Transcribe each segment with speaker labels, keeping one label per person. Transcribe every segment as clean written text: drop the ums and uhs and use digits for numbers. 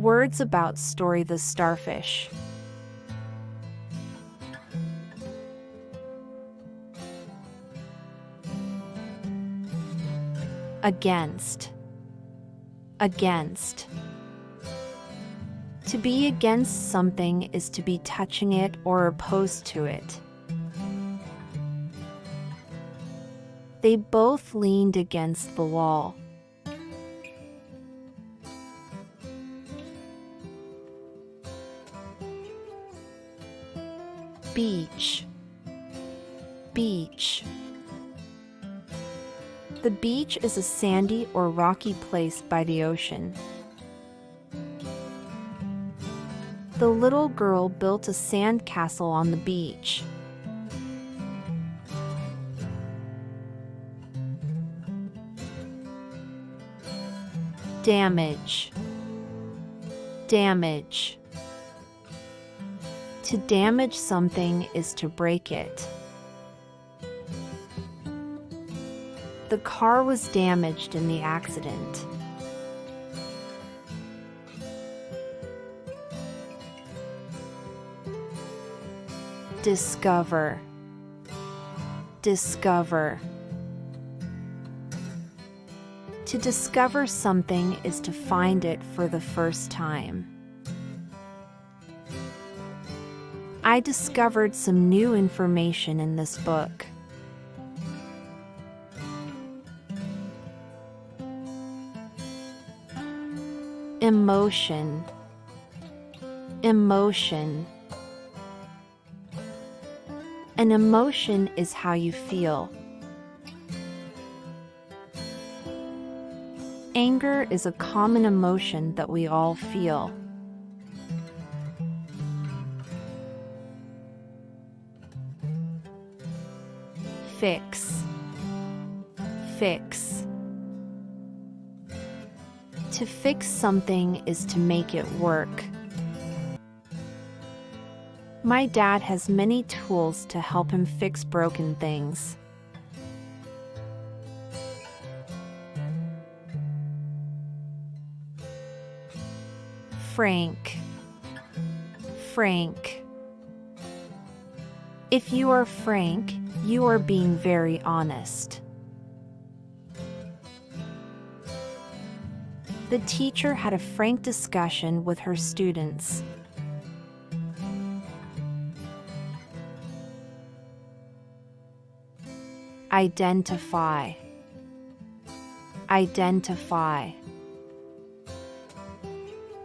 Speaker 1: Words about story The Starfish. Against. Against. To be against something is to be touching it or opposed to it. They both leaned against the wall. Beach. Beach. The beach is a sandy or rocky place by the ocean. The little girl built a sand castle on the beach. Damage. Damage. To damage something is to break it. The car was damaged in the accident. Discover. Discover. To discover something is to find it for the first time. I discovered some new information in this book. Emotion. Emotion. An emotion is how you feel. Anger is a common emotion that we all feel. Fix. Fix. To fix something is to make it work. My dad has many tools to help him fix broken things. Frank. Frank. If you are frank, you are being very honest. The teacher had a frank discussion with her students. Identify. Identify.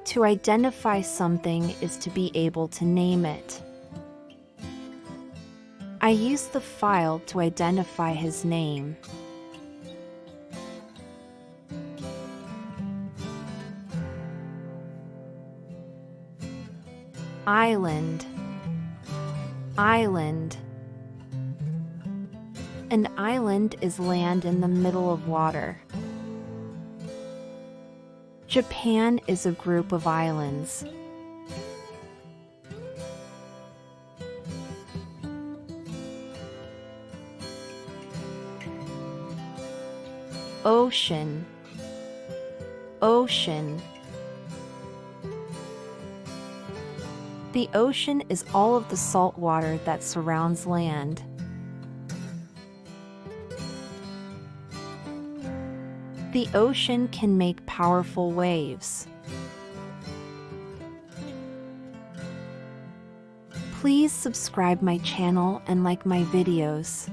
Speaker 1: To identify something is to be able to name it. I used the file to identify his name. Island. Island. An island is land in the middle of water. Japan is a group of islands. Ocean. Ocean. The ocean is all of the salt water that surrounds land. The ocean can make powerful waves. Please subscribe my channel and like my videos.